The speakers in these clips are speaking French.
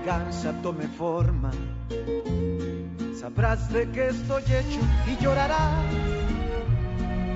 venganza tome forma, sabrás de qué estoy hecho y llorarás.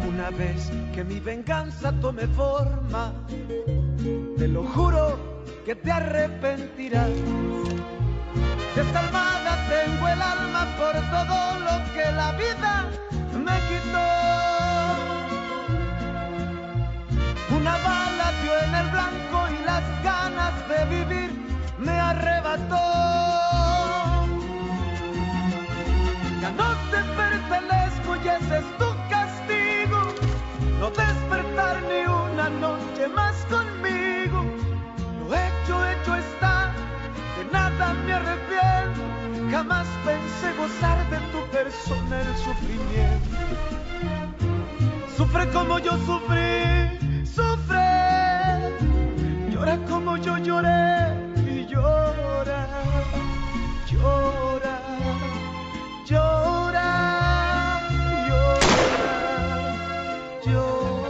Una vez que mi venganza tome forma, te lo juro que te arrepentirás. Desalmada tengo el alma por todo lo que la vida me quitó. Una bala dio en el blanco y las ganas de vivir me arrebató. Ya no te pertenezco y ese es tu castigo, no despertar ni una noche más conmigo. Lo hecho está, de nada me arrepiento. Jamás pensé gozar de tu persona el sufrimiento. Sufre como yo sufrí, sufre. Llora como yo lloré y llora, llora, llora, llora, llora.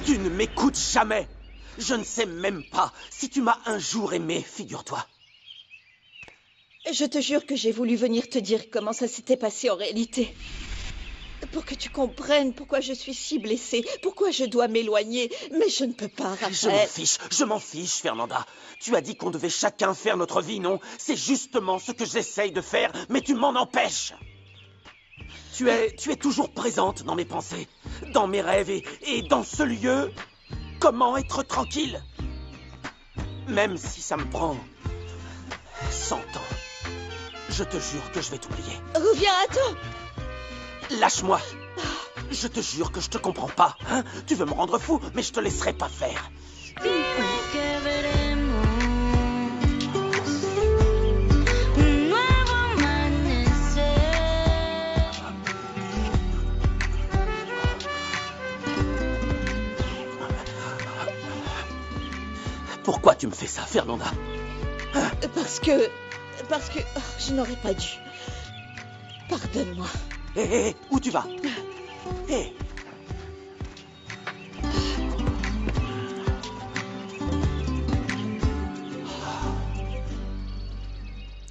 Tu ne m'écoutes jamais. Je ne sais même pas si tu m'as un jour aimé, figure-toi. Je te jure que j'ai voulu venir te dire comment ça s'était passé en réalité. Pour que tu comprennes pourquoi je suis si blessée, pourquoi je dois m'éloigner. Mais je ne peux pas, Raphaël. Je m'en fiche, Fernanda. Tu as dit qu'on devait chacun faire notre vie, non? C'est justement ce que j'essaye de faire, mais tu m'en empêches. Tu es toujours présente dans mes pensées, dans mes rêves et dans ce lieu. Comment être tranquille? Même si ça me prend 100 ans, je te jure que je vais t'oublier. Reviens à toi. Lâche-moi. Je te jure que je te comprends pas. Hein? Tu veux me rendre fou, mais je te laisserai pas faire. Pourquoi tu me fais ça, Fernanda? Hein? Parce que je n'aurais pas dû. Pardonne-moi. Hé, où tu vas? Hé.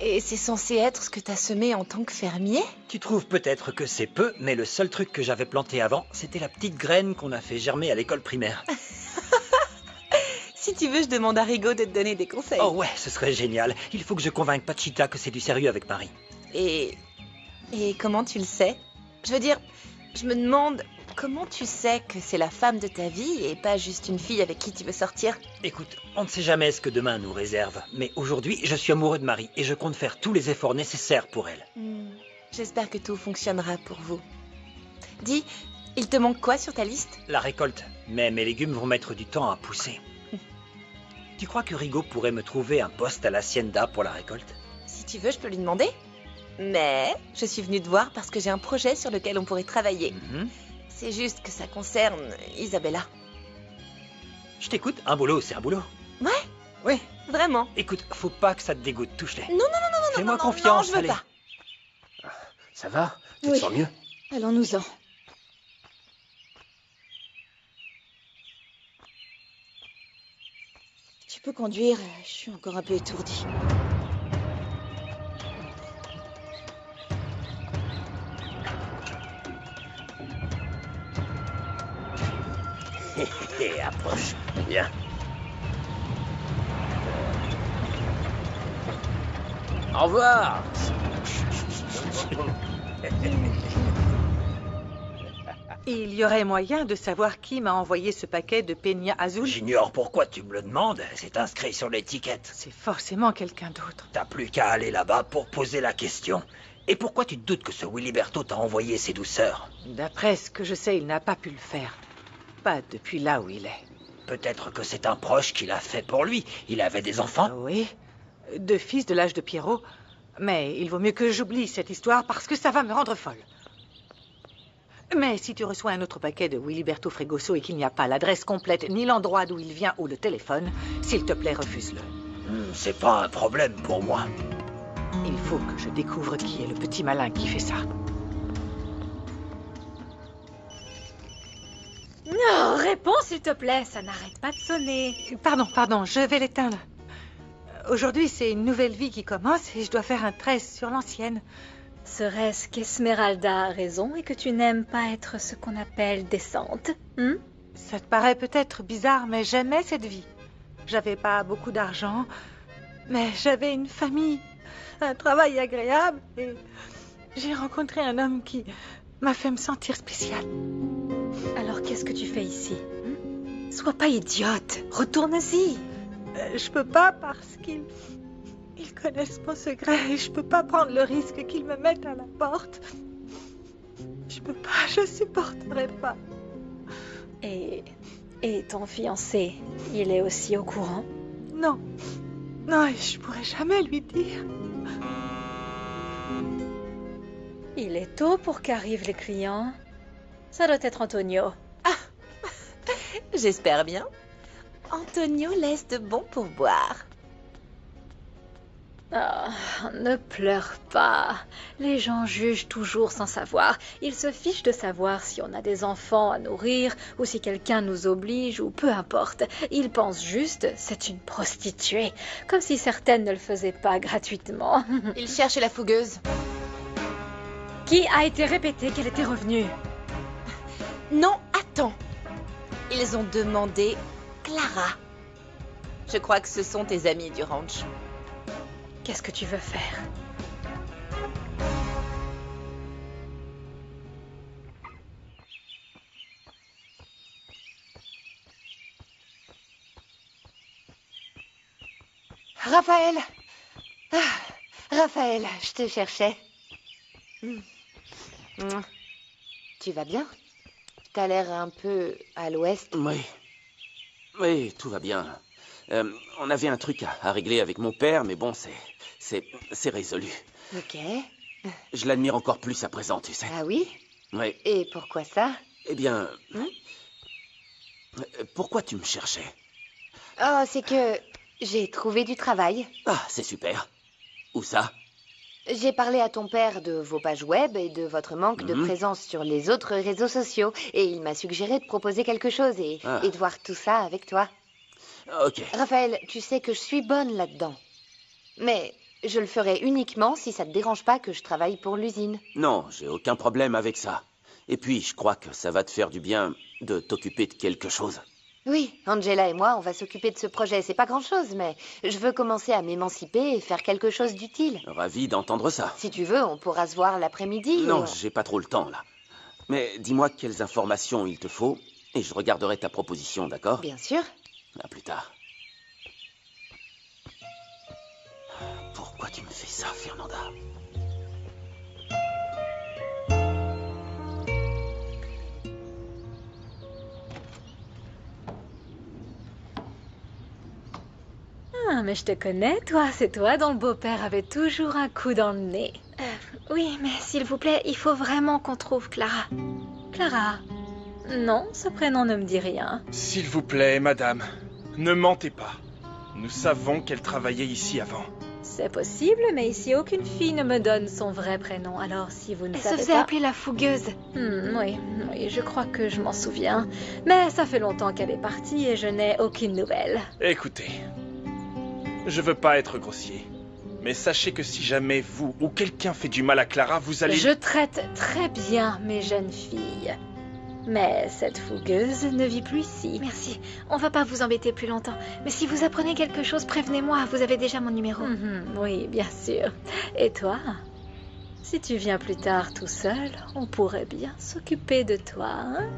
Et c'est censé être ce que t'as semé en tant que fermier? Tu trouves peut-être que c'est peu, mais le seul truc que j'avais planté avant, c'était la petite graine qu'on a fait germer à l'école primaire. Si tu veux, je demande à Rigaud de te donner des conseils. Oh ouais, ce serait génial. Il faut que je convainque Pachita que c'est du sérieux avec Marie. Et comment tu le sais? Je veux dire, je me demande, comment tu sais que c'est la femme de ta vie et pas juste une fille avec qui tu veux sortir? Écoute, on ne sait jamais ce que demain nous réserve. Mais aujourd'hui, je suis amoureux de Marie et je compte faire tous les efforts nécessaires pour elle. J'espère que tout fonctionnera pour vous. Dis, il te manque quoi sur ta liste? La récolte. Mais mes légumes vont mettre du temps à pousser. Tu crois que Rigaud pourrait me trouver un poste à l'hacienda pour la récolte? Si tu veux, je peux lui demander. Mais je suis venue te voir parce que j'ai un projet sur lequel on pourrait travailler. C'est juste que ça concerne Isabella. Je t'écoute, un boulot, c'est un boulot. Ouais? Oui. Vraiment? Écoute, faut pas que ça te dégoûte, touche-les. Non, fais-moi confiance, non, je veux pas. Ça va? Tu te Oui. sens mieux? Allons-nous-en. Tu peux conduire, je suis encore un peu étourdie. Approche. Viens. Au revoir. Il y aurait moyen de savoir qui m'a envoyé ce paquet de Peña Azul? J'ignore pourquoi tu me le demandes, c'est inscrit sur l'étiquette. C'est forcément quelqu'un d'autre. T'as plus qu'à aller là-bas pour poser la question. Et pourquoi tu te doutes que ce Wiliberto t'a envoyé ces douceurs? D'après ce que je sais, il n'a pas pu le faire. Pas depuis là où il est. Peut-être que c'est un proche qui l'a fait pour lui. Il avait des enfants? Oui, 2 fils de l'âge de Pierrot. Mais il vaut mieux que j'oublie cette histoire parce que ça va me rendre folle. Mais si tu reçois un autre paquet de Wiliberto Fregoso et qu'il n'y a pas l'adresse complète, ni l'endroit d'où il vient ou le téléphone, s'il te plaît, refuse-le. C'est pas un problème pour moi. Il faut que je découvre qui est le petit malin qui fait ça. Non, Réponds, s'il te plaît, ça n'arrête pas de sonner. Pardon, je vais l'éteindre. Aujourd'hui, c'est une nouvelle vie qui commence et je dois faire un treize sur l'ancienne. Serait-ce qu'Esmeralda a raison et que tu n'aimes pas être ce qu'on appelle décente? Ça te paraît peut-être bizarre, mais j'aimais cette vie. J'avais pas beaucoup d'argent, mais j'avais une famille, un travail agréable et j'ai rencontré un homme qui m'a fait me sentir spéciale. Alors qu'est-ce que tu fais ici? Sois pas idiote, retourne-y. Je peux pas parce qu'ils connaissent mon secret et je peux pas prendre le risque qu'ils me mettent à la porte. Je peux pas, je supporterai pas. Et ton fiancé, il est aussi au courant? Non, et je pourrais jamais lui dire. Il est tôt pour qu'arrivent les clients. Ça doit être Antonio. J'espère bien. Antonio laisse de bons pourboires. Ne pleure pas. Les gens jugent toujours sans savoir. Ils se fichent de savoir si on a des enfants à nourrir ou si quelqu'un nous oblige ou peu importe. Ils pensent juste c'est une prostituée, comme si certaines ne le faisaient pas gratuitement. Il cherchait la fougueuse. Qui a été répété qu'elle était revenue? Non, attends. Ils ont demandé Clara. Je crois que ce sont tes amis du ranch. Qu'est-ce que tu veux faire? Raphaël! Raphaël, je te cherchais. Tu vas bien? T'as l'air un peu à l'ouest. Oui, tout va bien. On avait un truc à régler avec mon père, mais bon, c'est résolu. Ok. Je l'admire encore plus à présent, tu sais. Ah oui? Oui. Et pourquoi ça? Eh bien... Pourquoi tu me cherchais? Oh, c'est que j'ai trouvé du travail. Ah, c'est super. Où ça? J'ai parlé à ton père de vos pages web et de votre manque de présence sur les autres réseaux sociaux. Et il m'a suggéré de proposer quelque chose et de voir tout ça avec toi. Ok. Raphaël, tu sais que je suis bonne là-dedans. Mais je le ferai uniquement si ça te dérange pas que je travaille pour l'usine. Non, j'ai aucun problème avec ça. Et puis, je crois que ça va te faire du bien de t'occuper de quelque chose. Oui, Angela et moi, on va s'occuper de ce projet. C'est pas grand-chose, mais je veux commencer à m'émanciper et faire quelque chose d'utile. Ravi d'entendre ça. Si tu veux, on pourra se voir l'après-midi. Non, j'ai pas trop le temps, là. Mais dis-moi quelles informations il te faut, et je regarderai ta proposition, d'accord? Bien sûr. À plus tard. Pourquoi tu me fais ça, Fernanda? Ah, mais je te connais, toi. C'est toi dont le beau-père avait toujours un coup dans le nez. Oui, mais s'il vous plaît, il faut vraiment qu'on trouve Clara. Clara? Non, ce prénom ne me dit rien. S'il vous plaît, madame, ne mentez pas. Nous savons qu'elle travaillait ici avant. C'est possible, mais ici, aucune fille ne me donne son vrai prénom. Alors, si vous ne savez pas... Elle se faisait appeler la fougueuse. Oui, je crois que je m'en souviens. Mais ça fait longtemps qu'elle est partie et je n'ai aucune nouvelle. Écoutez, je veux pas être grossier, mais sachez que si jamais vous ou quelqu'un fait du mal à Clara, vous allez... Je traite très bien mes jeunes filles. Mais cette fougueuse ne vit plus ici. Merci. On va pas vous embêter plus longtemps. Mais si vous apprenez quelque chose, prévenez-moi. Vous avez déjà mon numéro. Oui, bien sûr. Et toi? Si tu viens plus tard tout seul, on pourrait bien s'occuper de toi, hein?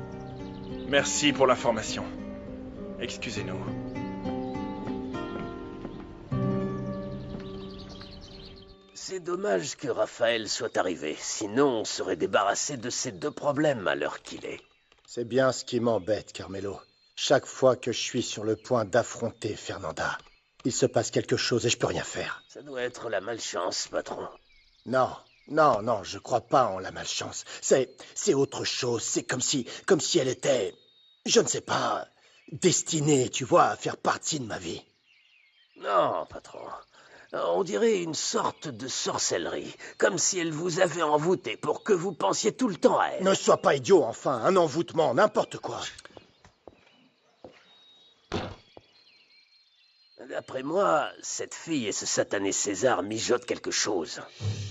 Merci pour l'information. Excusez-nous. C'est dommage que Raphaël soit arrivé. Sinon, on serait débarrassé de ces deux problèmes à l'heure qu'il est. C'est bien ce qui m'embête, Carmelo. Chaque fois que je suis sur le point d'affronter Fernanda, il se passe quelque chose et je peux rien faire. Ça doit être la malchance, patron. Non, je crois pas en la malchance. C'est autre chose. C'est comme si elle était, je ne sais pas, destinée, tu vois, à faire partie de ma vie. Non, patron. On dirait une sorte de sorcellerie, comme si elle vous avait envoûté pour que vous pensiez tout le temps à elle. Ne sois pas idiot, enfin, un envoûtement, n'importe quoi. D'après moi, cette fille et ce satané César mijotent quelque chose.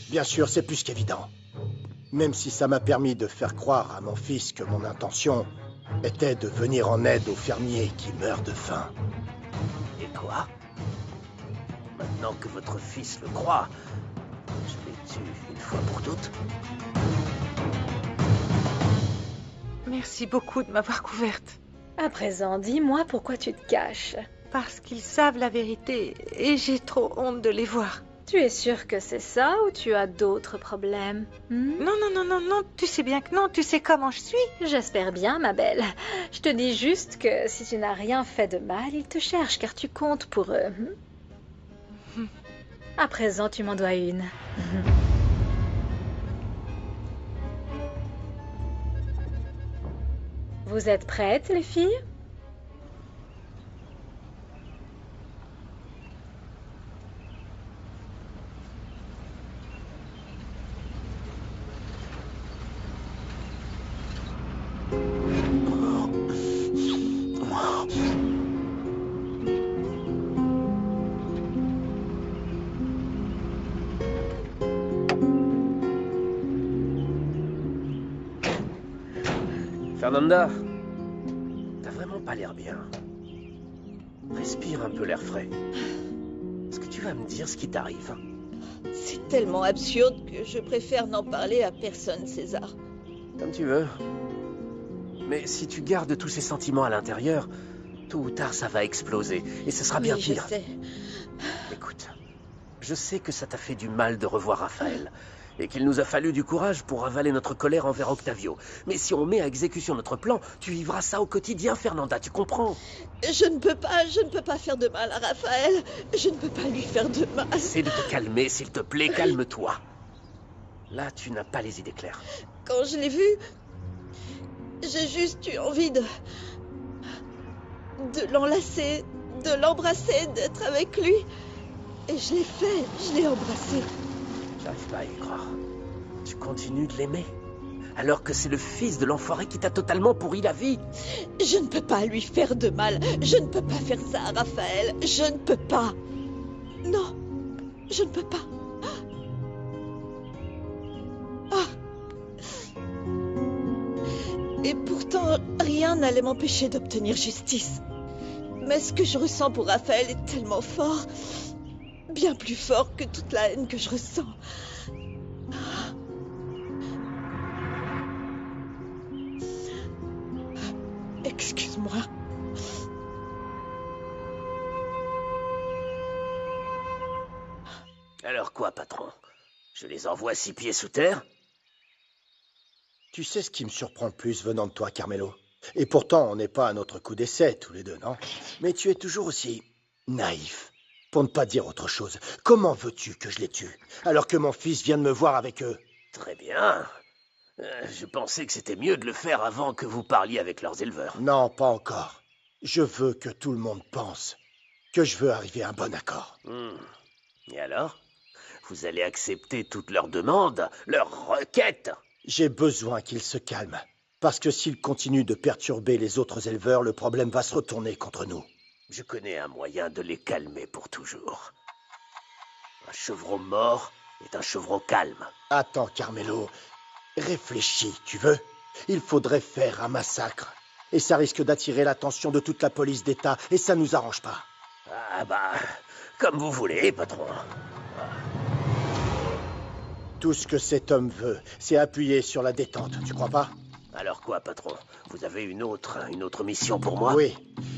Bien sûr, c'est plus qu'évident. Même si ça m'a permis de faire croire à mon fils que mon intention était de venir en aide aux fermiers qui meurent de faim. Et quoi? Maintenant que votre fils le croit, je les tue une fois pour toutes. Merci beaucoup de m'avoir couverte. À présent, dis-moi pourquoi tu te caches. Parce qu'ils savent la vérité et j'ai trop honte de les voir. Tu es sûre que c'est ça ou tu as d'autres problèmes? Non, tu sais bien que non, tu sais comment je suis. J'espère bien, ma belle. Je te dis juste que si tu n'as rien fait de mal, ils te cherchent car tu comptes pour eux. À présent, tu m'en dois une. Vous êtes prêtes, les filles? Fernanda, t'as vraiment pas l'air bien. Respire un peu l'air frais. Est-ce que tu vas me dire ce qui t'arrive? C'est tellement absurde que je préfère n'en parler à personne, César. Comme tu veux. Mais si tu gardes tous ces sentiments à l'intérieur, tôt ou tard ça va exploser. Et ce sera bien pire. Je sais. Écoute, je sais que ça t'a fait du mal de revoir Raphaël. Et qu'il nous a fallu du courage pour avaler notre colère envers Octavio. Mais si on met à exécution notre plan, tu vivras ça au quotidien, Fernanda, tu comprends? Je ne peux pas faire de mal à Raphaël. Je ne peux pas lui faire de mal. Essaie de te calmer, s'il te plaît, calme-toi. Là, tu n'as pas les idées claires. Quand je l'ai vu, j'ai juste eu envie de l'enlacer, de l'embrasser, d'être avec lui. Et je l'ai fait, je l'ai embrassé. J'arrive pas à y croire. Tu continues de l'aimer? Alors que c'est le fils de l'enfoiré qui t'a totalement pourri la vie. Je ne peux pas lui faire de mal. Je ne peux pas faire ça à Raphaël. Je ne peux pas. Non, je ne peux pas. Ah. Et pourtant, rien n'allait m'empêcher d'obtenir justice. Mais ce que je ressens pour Raphaël est tellement fort. Bien plus fort que toute la haine que je ressens. Excuse-moi. Alors quoi, patron? Je les envoie 6 pieds sous terre? Tu sais ce qui me surprend le plus venant de toi, Carmelo? Et pourtant, on n'est pas à notre coup d'essai, tous les deux, non? Mais tu es toujours aussi naïf. Pour ne pas dire autre chose, comment veux-tu que je les tue, alors que mon fils vient de me voir avec eux? Très bien. Je pensais que c'était mieux de le faire avant que vous parliez avec leurs éleveurs. Non, pas encore. Je veux que tout le monde pense que je veux arriver à un bon accord. Et alors? Vous allez accepter toutes leurs demandes, leurs requêtes? J'ai besoin qu'ils se calment, parce que s'ils continuent de perturber les autres éleveurs, le problème va se retourner contre nous. Je connais un moyen de les calmer pour toujours. Un chevreau mort est un chevreau calme. Attends, Carmelo. Réfléchis, tu veux? Il faudrait faire un massacre. Et ça risque d'attirer l'attention de toute la police d'État, et ça nous arrange pas. Ah bah, comme vous voulez, patron. Tout ce que cet homme veut, c'est appuyer sur la détente, tu crois pas? Alors quoi, patron? Vous avez une autre mission pour moi? Oui,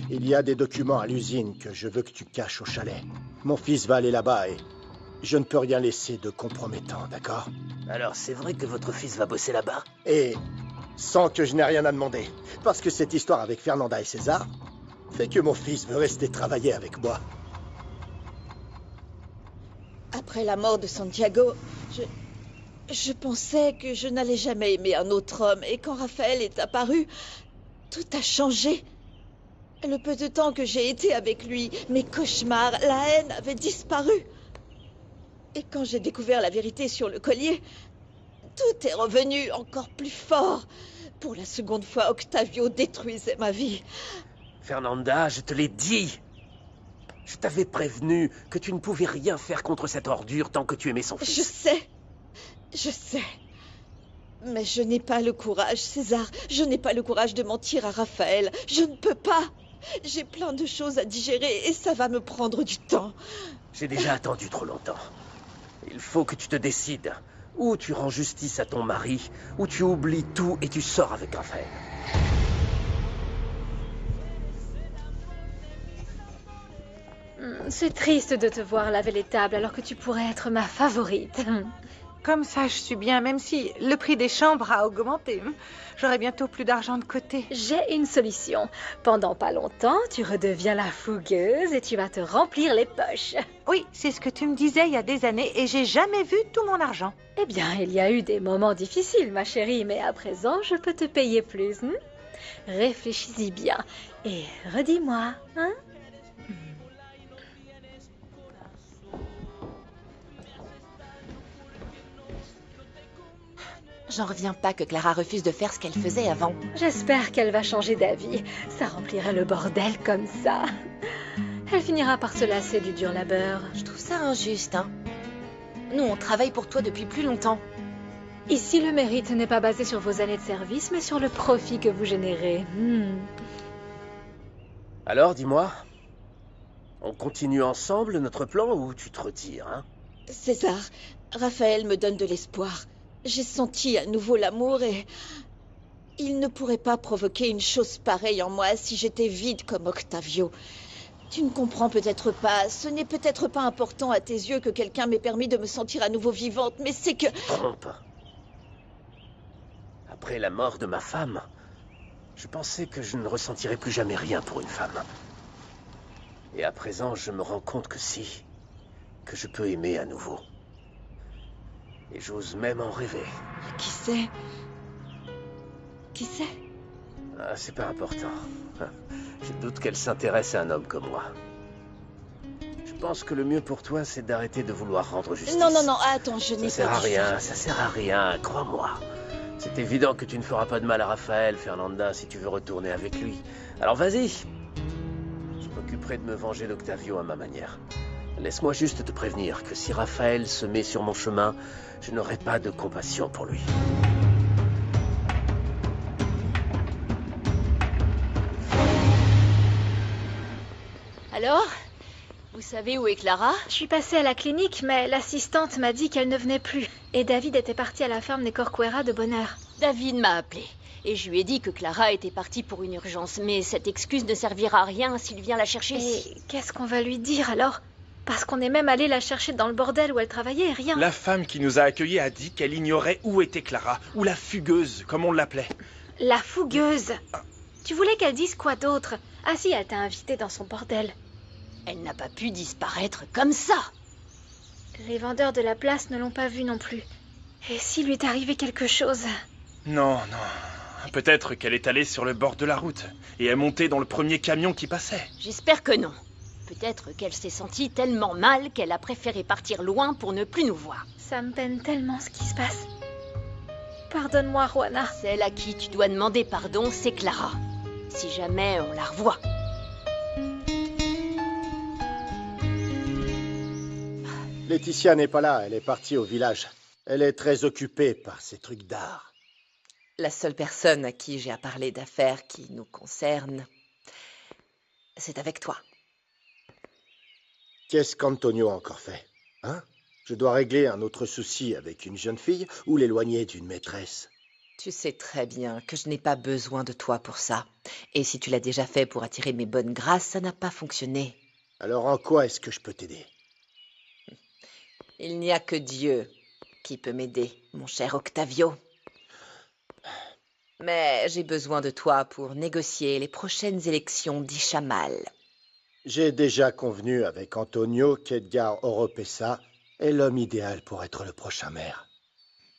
il y a des documents à l'usine que je veux que tu caches au chalet. Mon fils va aller là-bas et je ne peux rien laisser de compromettant, d'accord? Alors c'est vrai que votre fils va bosser là-bas? Et sans que je n'ai rien à demander, parce que cette histoire avec Fernanda et César fait que mon fils veut rester travailler avec moi. Après la mort de Santiago, je pensais que je n'allais jamais aimer un autre homme, et quand Raphaël est apparu, tout a changé. Le peu de temps que j'ai été avec lui, mes cauchemars, la haine avaient disparu. Et quand j'ai découvert la vérité sur le collier, tout est revenu encore plus fort. Pour la seconde fois, Octavio détruisait ma vie. Fernanda, je te l'ai dit. Je t'avais prévenu que tu ne pouvais rien faire contre cette ordure tant que tu aimais son fils. Je sais. Mais je n'ai pas le courage, César. Je n'ai pas le courage de mentir à Raphaël. Je ne peux pas. J'ai plein de choses à digérer et ça va me prendre du temps. J'ai déjà attendu trop longtemps. Il faut que tu te décides. Ou tu rends justice à ton mari, ou tu oublies tout et tu sors avec Raphaël. C'est triste de te voir laver les tables alors que tu pourrais être ma favorite. Comme ça, je suis bien, même si le prix des chambres a augmenté. J'aurai bientôt plus d'argent de côté. J'ai une solution. Pendant pas longtemps, tu redeviens la fougueuse et tu vas te remplir les poches. Oui, c'est ce que tu me disais il y a des années et j'ai jamais vu tout mon argent. Eh bien, il y a eu des moments difficiles, ma chérie, mais à présent, je peux te payer plus. Réfléchis-y bien et redis-moi, hein? J'en reviens pas que Clara refuse de faire ce qu'elle faisait avant. J'espère qu'elle va changer d'avis. Ça remplirait le bordel comme ça. Elle finira par se lasser du dur labeur. Je trouve ça injuste, hein. Nous, on travaille pour toi depuis plus longtemps. Ici, le mérite n'est pas basé sur vos années de service, mais sur le profit que vous générez. Alors, dis-moi, on continue ensemble notre plan ou tu te retires, hein? César, Raphaël me donne de l'espoir. J'ai senti à nouveau l'amour et... Il ne pourrait pas provoquer une chose pareille en moi si j'étais vide comme Octavio. Tu ne comprends peut-être pas, ce n'est peut-être pas important à tes yeux que quelqu'un m'ait permis de me sentir à nouveau vivante, mais c'est que... Trompe. Après la mort de ma femme, je pensais que je ne ressentirais plus jamais rien pour une femme. Et à présent, je me rends compte que si, que je peux aimer à nouveau. Et j'ose même en rêver. Qui c'est? Qui c'est? Ah, c'est pas important. Je doute qu'elle s'intéresse à un homme comme moi. Je pense que le mieux pour toi, c'est d'arrêter de vouloir rendre justice. Non, attends, je n'ai pas... Ça sert à rien, crois-moi. C'est évident que tu ne feras pas de mal à Raphaël, Fernanda, si tu veux retourner avec lui. Alors vas-y. Je m'occuperai de me venger d'Octavio à ma manière. Laisse-moi juste te prévenir que si Raphaël se met sur mon chemin, je n'aurai pas de compassion pour lui. Alors, vous savez où est Clara? Je suis passée à la clinique, mais l'assistante m'a dit qu'elle ne venait plus. Et David était parti à la ferme des Corcuera de bonne heure. David m'a appelé. Et je lui ai dit que Clara était partie pour une urgence. Mais cette excuse ne servira à rien s'il vient la chercher. Et qu'est-ce qu'on va lui dire alors? Parce qu'on est même allé la chercher dans le bordel où elle travaillait et rien. La femme qui nous a accueillis a dit qu'elle ignorait où était Clara, ou la fugueuse, comme on l'appelait. La fougueuse? Tu voulais qu'elle dise quoi d'autre? Ah si, elle t'a invitée dans son bordel. Elle n'a pas pu disparaître comme ça. Les vendeurs de la place ne l'ont pas vue non plus. Et s'il lui est arrivé quelque chose? Non. Peut-être qu'elle est allée sur le bord de la route et est montée dans le premier camion qui passait. J'espère que non. Peut-être qu'elle s'est sentie tellement mal qu'elle a préféré partir loin pour ne plus nous voir. Ça me peine tellement ce qui se passe. Pardonne-moi, Juana. Celle à qui tu dois demander pardon, c'est Clara. Si jamais on la revoit. Laetitia n'est pas là, elle est partie au village. Elle est très occupée par ces trucs d'art. La seule personne à qui j'ai à parler d'affaires qui nous concernent, c'est avec toi. Qu'est-ce qu'Antonio a encore fait? Hein? Je dois régler un autre souci avec une jeune fille ou l'éloigner d'une maîtresse? Tu sais très bien que je n'ai pas besoin de toi pour ça. Et si tu l'as déjà fait pour attirer mes bonnes grâces, ça n'a pas fonctionné. Alors en quoi est-ce que je peux t'aider? Il n'y a que Dieu qui peut m'aider, mon cher Octavio. Mais j'ai besoin de toi pour négocier les prochaines élections d'Ixamal. J'ai déjà convenu avec Antonio qu'Edgar Oropesa est l'homme idéal pour être le prochain maire.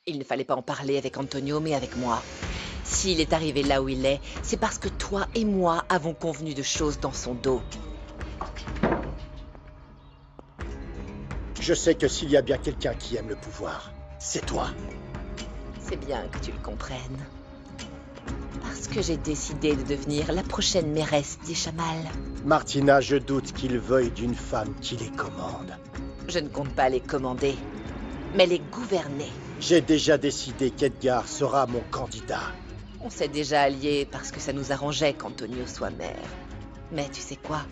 Il ne fallait pas en parler avec Antonio, mais avec moi. S'il est arrivé là où il est, c'est parce que toi et moi avons convenu de choses dans son dos. Je sais que s'il y a bien quelqu'un qui aime le pouvoir, c'est toi. C'est bien que tu le comprennes. Parce que j'ai décidé de devenir la prochaine mairesse d'Ixamal. Martina, je doute qu'ils veuillent d'une femme qui les commande. Je ne compte pas les commander, mais les gouverner. J'ai déjà décidé qu'Edgar sera mon candidat. On s'est déjà alliés parce que ça nous arrangeait qu'Antonio soit maire. Mais tu sais quoi?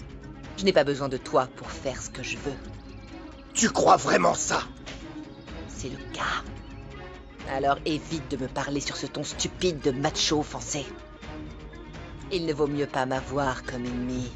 Je n'ai pas besoin de toi pour faire ce que je veux. Tu crois vraiment ça? C'est le cas. Alors évite de me parler sur ce ton stupide de macho offensé. Il ne vaut mieux pas m'avoir comme ennemi.